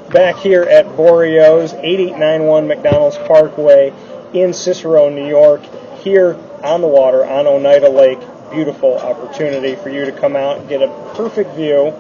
back here at Boreo's, 8891 McDonald's Parkway in Cicero, New York, here on the water on Oneida Lake. Beautiful opportunity for you to come out and get a perfect view,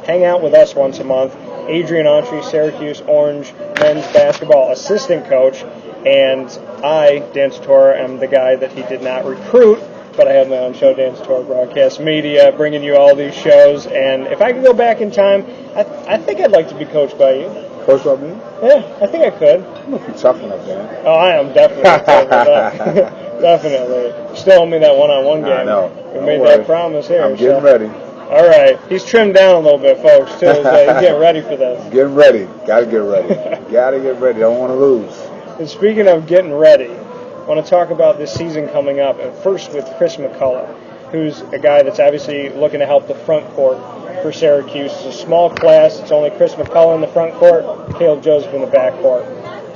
hang out with us once a month. Adrian Autry, Syracuse Orange men's basketball assistant coach, and I, Dan Tortora, am the guy that he did not recruit, but I have my own show, Dan Tortora Broadcast Media, bringing you all these shows. And if I could go back in time, I think I'd like to be coached by you. Coached by me? Yeah, I think I could. I'm going to be tough enough, Dan. Oh, I am definitely tough enough. Definitely. Still owe me that one-on-one game. I know. We made that promise here. I'm getting ready. All right. He's trimmed down a little bit, folks, too. So he's getting ready for this. Getting ready. Got to get ready. Got to get ready. Don't want to lose. And speaking of getting ready, I want to talk about this season coming up. And first with Chris McCullough, who's a guy that's obviously looking to help the front court for Syracuse. It's a small class. It's only Chris McCullough in the front court, Caleb Joseph in the back court.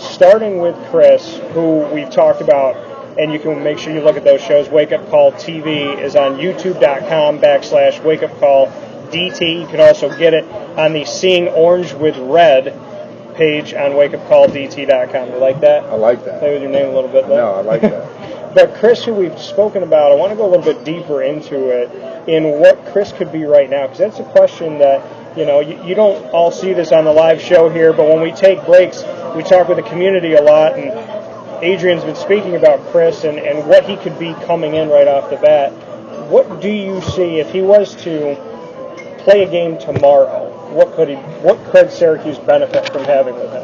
Starting with Chris, who we've talked about, and you can make sure you look at those shows. Wake Up Call TV is on youtube.com/wakeupcalldt. You can also get it on the Seeing Orange with Red page on wakeupcalldt.com. You like that? I like that. Play with your name a little bit there. No, I like that. But Chris, who we've spoken about, I want to go a little bit deeper into it in what Chris could be right now, because that's a question that, you know, you don't all see this on the live show here, but when we take breaks, we talk with the community a lot, and Adrian's been speaking about Chris and what he could be coming in right off the bat. What do you see if he was to play a game tomorrow? What could Syracuse benefit from having with him?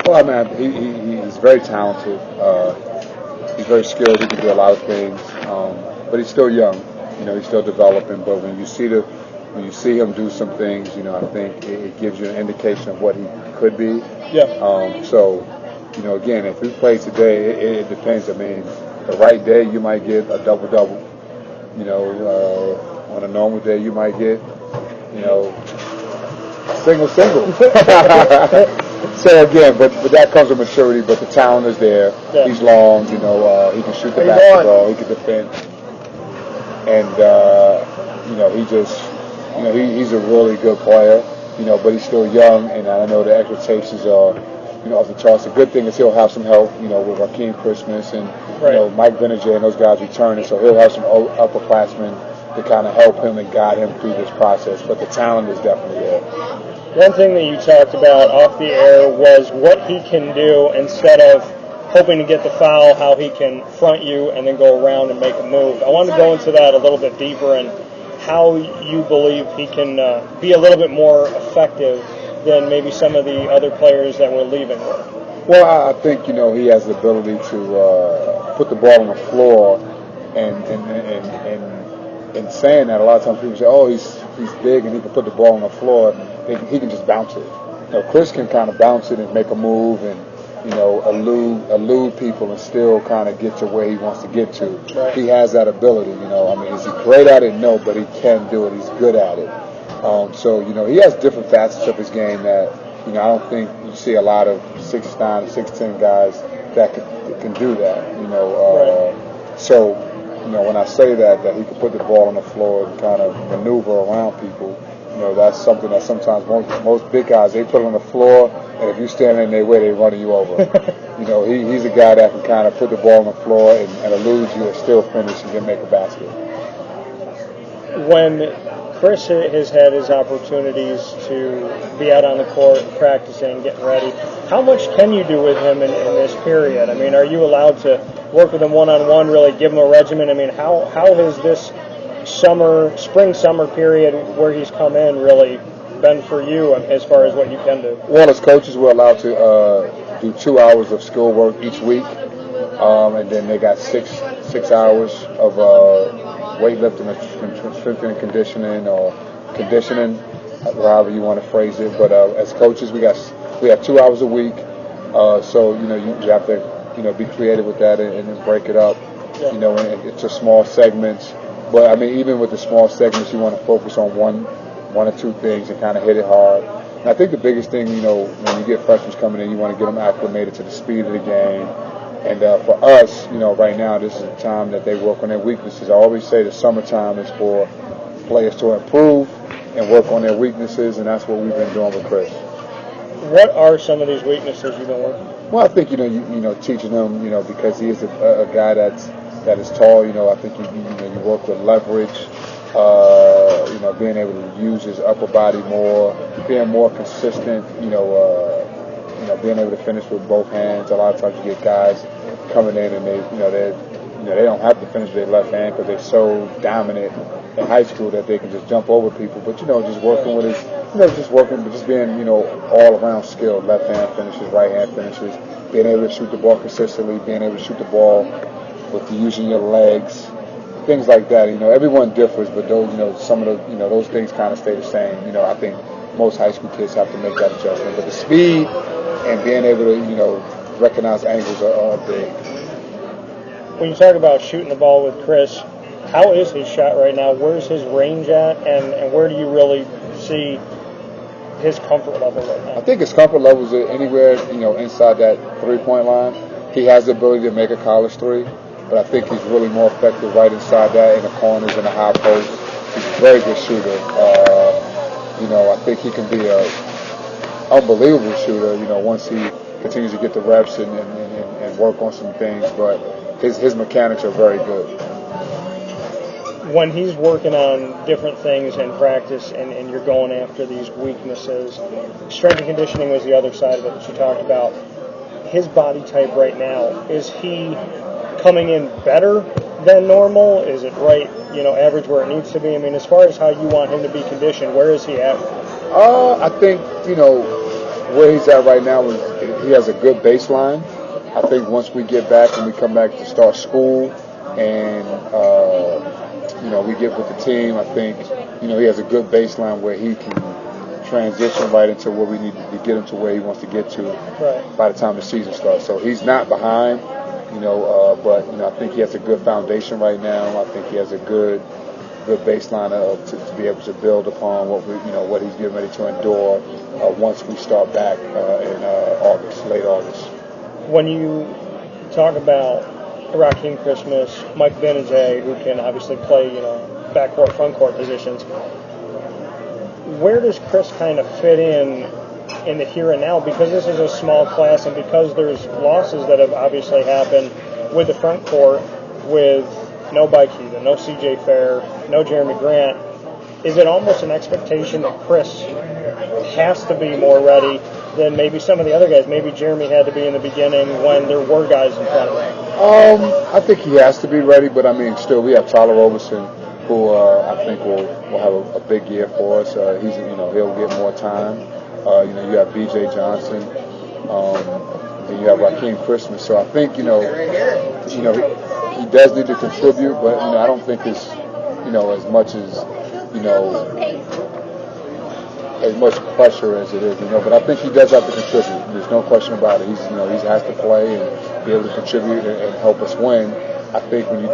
Well, I mean, he's very talented. He's very skilled. He can do a lot of things, but he's still young. You know, he's still developing. But when you see him do some things, you know, I think it gives you an indication of what he could be. Yeah. So, you know, again, if we play today, it depends. I mean, the right day you might get a double-double. You know, on a normal day you might get, you know, single. So again, but that comes with maturity. But the talent is there. Yeah. He's long. You know, he can shoot the basketball. He can defend. And you know, he's a really good player. You know, but he's still young, and I know the expectations are, you know, off the charts. The good thing is he'll have some help, you know, with Rakeem Christmas and, you know, Mike Vinegar and those guys returning. So he'll have some upperclassmen to kind of help him and guide him through this process. But the talent is definitely there. One thing that you talked about off the air was what he can do instead of hoping to get the foul, how he can front you and then go around and make a move. I want to go into that a little bit deeper and how you believe he can be a little bit more effective than maybe some of the other players that we're leaving with. Well, I think, you know, he has the ability to put the ball on the floor, and in saying that, a lot of times people say, oh, he's big and he can put the ball on the floor. He can just bounce it. You know, Chris can kind of bounce it and make a move and, you know, elude people and still kind of get to where he wants to get to. Right. He has that ability, you know. I mean, is he great at it? No, but he can do it. He's good at it. So, you know, he has different facets of his game that, you know, I don't think you see a lot of 6'9", 6'10" guys that can do that, you know. So, you know, when I say that he can put the ball on the floor and kind of maneuver around people, you know, that's something that sometimes most big guys, they put it on the floor, and if you stand in their way, they run you over. You know, he's a guy that can kind of put the ball on the floor and elude you and still finish and then make a basket. When Chris has had his opportunities to be out on the court, practicing, getting ready, how much can you do with him in this period? I mean, are you allowed to work with him one-on-one, really give him a regimen? I mean, how has this spring-summer period where he's come in really been for you as far as what you can do? Well, as coaches, we're allowed to do 2 hours of school work each week, and then they got six hours of weightlifting, strength and conditioning, or conditioning, however you want to phrase it. But as coaches, we have 2 hours a week, so you know you have to, you know, be creative with that and then break it up, you know, into small segments. But I mean, even with the small segments, you want to focus on one or two things and kind of hit it hard. And I think the biggest thing, you know, when you get freshmen coming in, you want to get them acclimated to the speed of the game. And for us, you know, right now, this is the time that they work on their weaknesses. I always say the summertime is for players to improve and work on their weaknesses, and that's what we've been doing with Chris. What are some of these weaknesses you've been working on? Well, I think teaching him because he is a guy that is tall. I think you work with leverage. Being able to use his upper body more, being more consistent. Being able to finish with both hands. A lot of times you get guys coming in and they don't have to finish with their left hand because they're so dominant in high school that they can just jump over people. But just working with his, just being all around skilled. Left hand finishes, right hand finishes, being able to shoot the ball consistently, being able to shoot the ball with using your legs, things like that. Everyone differs, but those some of the those things kind of stay the same. I think most high school kids have to make that adjustment, but the speed and being able to recognize angles are big. When you talk about shooting the ball with Chris, how is his shot right now? Where's his range at, and where do you really see his comfort level right now? I think his comfort level is anywhere inside that 3-point line. He has the ability to make a college three, but I think he's really more effective right inside that in the corners and the high post. He's a very good shooter. I think he can be a unbelievable shooter. Once he continues to get the reps and work on some things, but his mechanics are very good. When he's working on different things in practice and you're going after these weaknesses, strength and conditioning was the other side of it that you talked about. His body type right now, is he coming in better than normal? Is it right, average where it needs to be? I mean, as far as how you want him to be conditioned, where is he at? I think, where he's at right now is he has a good baseline. I think once we get back and we come back to start school and, we get with the team, I think, he has a good baseline where he can transition right into where we need to get him to where he wants to get to by the time the season starts. So he's not behind, but I think he has a good foundation right now. I think he has a good baseline to be able to build upon what he's getting ready to endure once we start back in late August. When you talk about Raheem Christmas, Mike Benajay, who can obviously play, backcourt, frontcourt positions, where does Chris kind of fit in the here and now? Because this is a small class and because there's losses that have obviously happened with the front court, with no Mike Heathen, no C.J. Fair, no Jeremy Grant, is it almost an expectation that Chris has to be more ready than maybe some of the other guys? Maybe Jeremy had to be in the beginning when there were guys in front of him. I think he has to be ready, but still we have Tyler Roberson, who I think will have a big year for us. He'll get more time. You have B.J. Johnson, then you have Raheem Christmas. So I think he does need to contribute, but I don't think it's as much as much pressure as it is, but I think he does have to contribute. There's no question about it. He has to play and be able to contribute and help us win. I think when you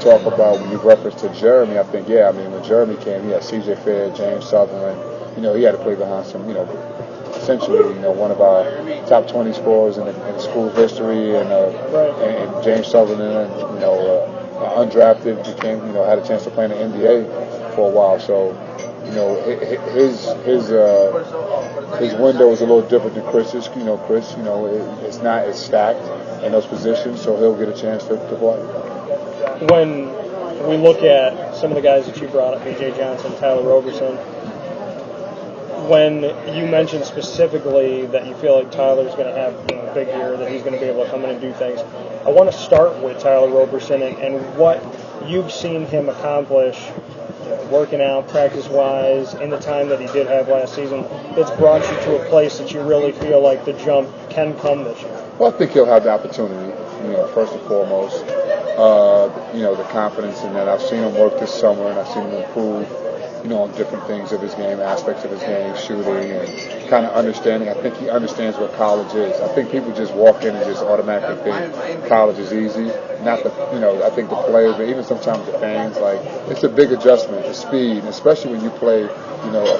reference to Jeremy, I think, when Jeremy came, he had C.J. Fair, James Sutherland, he had to play behind some, essentially, one of our top 20 scorers in school history, and James Sutherland, undrafted, became, had a chance to play in the NBA for a while. So, his window is a little different than Chris's. Chris, it's not as stacked in those positions, so he'll get a chance to play. When we look at some of the guys that you brought up, B.J. Johnson, Tyler Roberson, when you mentioned specifically that you feel like Tyler's going to have a big year, that he's going to be able to come in and do things, I want to start with Tyler Roberson and what you've seen him accomplish working out practice-wise in the time that he did have last season that's brought you to a place that you really feel like the jump can come this year? Well, I think he'll have the opportunity, first and foremost. The confidence in that. I've seen him work this summer, and I've seen him improve, on different things of his game, aspects of his game, shooting, and kind of understanding. I think he understands what college is. I think people just walk in and just automatically think college is easy. Not the, I think the players, but even sometimes the fans, it's a big adjustment, the speed, and especially when you play, a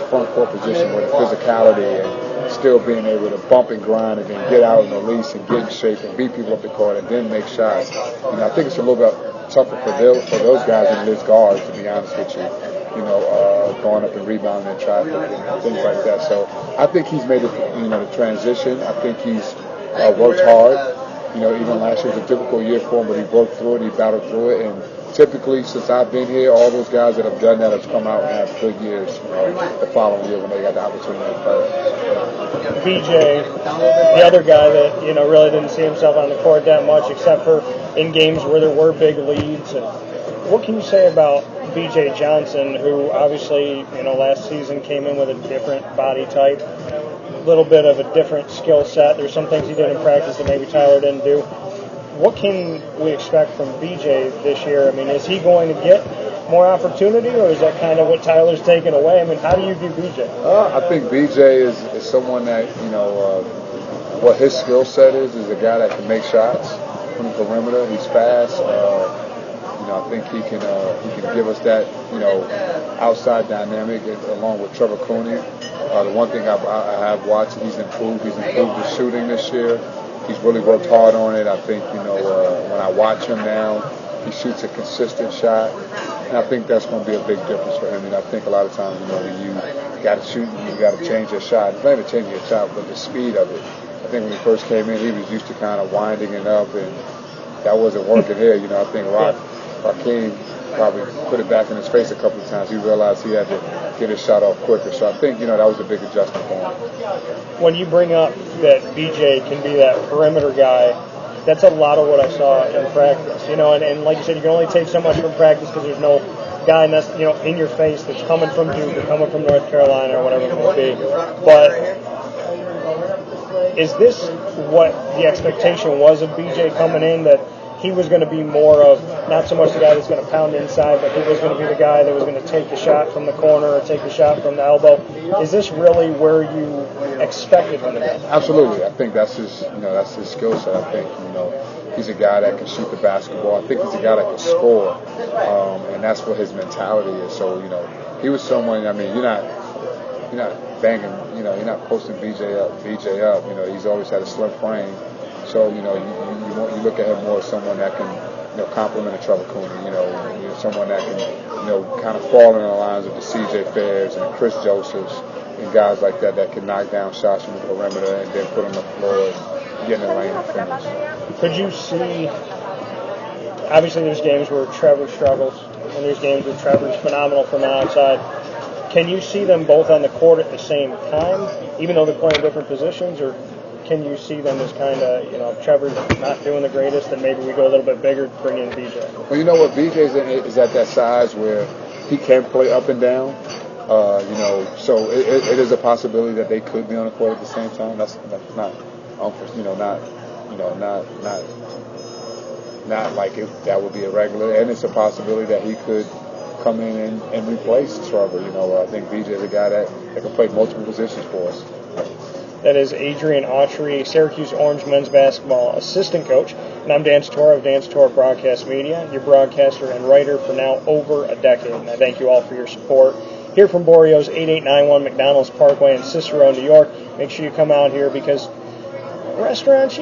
front court position with physicality and still being able to bump and grind and then get out and release and get in shape and beat people up the court and then make shots. I think it's a little bit tougher for those guys than it is guards, to be honest with you. going up and rebounding in traffic and things like that. So I think he's made it, the transition. I think he's worked hard. Even last year was a difficult year for him, but he worked through it, he battled through it, and typically since I've been here, all those guys that have done that have come out and had good years the following year when they got the opportunity to play. BJ, the other guy that, really didn't see himself on the court that much except for in games where there were big leads. And what can you say about BJ Johnson, who obviously, last season came in with a different body type, a little bit of a different skill set. There's some things he did in practice that maybe Tyler didn't do. What can we expect from BJ this year? I mean, is he going to get more opportunity, or is that kind of what Tyler's taken away? I mean, how do you view BJ? I think BJ is someone that, what his skill set is a guy that can make shots from the perimeter. He's fast. I think he can give us that, outside dynamic along with Trevor Cooney. The one thing I have watched, he's improved his shooting this year. He's really worked hard on it. I think, when I watch him now, he shoots a consistent shot. And I think that's going to be a big difference for him. And I think a lot of times, when you got to shoot, you got to change your shot. It's not even changing your shot, but the speed of it. I think when he first came in, he was used to kind of winding it up, and that wasn't working here. I think Rakeem probably put it back in his face a couple of times. He realized he had to get his shot off quicker. So I think, that was a big adjustment for him. When you bring up that BJ can be that perimeter guy, that's a lot of what I saw in practice. And like you said, you can only take so much from practice because there's no guy in your face that's coming from Duke or coming from North Carolina or whatever it may be. But is this what the expectation was of BJ coming in, that he was going to be more of not so much the guy that's going to pound inside, but he was going to be the guy that was going to take the shot from the corner or take the shot from the elbow? Is this really where you expected him to be? Absolutely. I think that's his skill set. I think, he's a guy that can shoot the basketball. I think he's a guy that can score, and that's what his mentality is. So, he was someone. I mean, you're not banging. You're not posting BJ up. He's always had a slim frame. So, you look at him more as someone that can, complement a Trevor Cooney, someone that can, kind of fall in the lines of the C.J. Fairs and the Chris Josephs and guys like that can knock down shots from the perimeter and then put them on the floor and get in the lane and finish. Could you see, obviously there's games where Trevor struggles and there's games where Trevor's phenomenal from the outside. Can you see them both on the court at the same time, even though they're playing different positions, or can you see them as kind of, if Trevor's not doing the greatest, then maybe we go a little bit bigger, bring in BJ? Well, you know what, BJ is at that size where he can play up and down. So it is a possibility that they could be on the court at the same time. That's not, not like that would be irregular. And it's a possibility that he could come in and replace Trevor. I think BJ is a guy that can play multiple positions for us. That is Adrian Autry, Syracuse Orange men's basketball assistant coach. And I'm Dan Tortora of Dan Tortora Broadcast Media, your broadcaster and writer for now over a decade. And I thank you all for your support. Here from Boreo's 8891 McDonald's Parkway in Cicero, New York. Make sure you come out here because restaurants,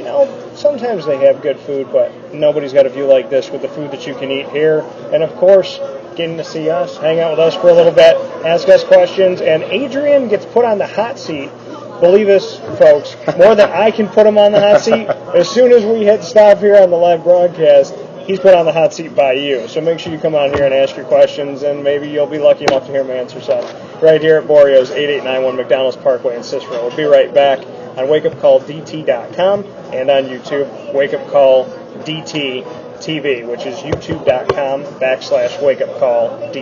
sometimes they have good food, but nobody's got a view like this with the food that you can eat here. And, of course, getting to see us, hang out with us for a little bit, ask us questions. And Adrian gets put on the hot seat. Believe us, folks, more than I can put him on the hot seat. As soon as we hit stop here on the live broadcast, he's put on the hot seat by you. So make sure you come on here and ask your questions, and maybe you'll be lucky enough to hear him answer some. Right here at Boreo's 8891 McDonald's Parkway in Cicero. We'll be right back on wakeupcalldt.com and on YouTube, wakeupcalldt TV, which is youtube.com/wakeupcalldt.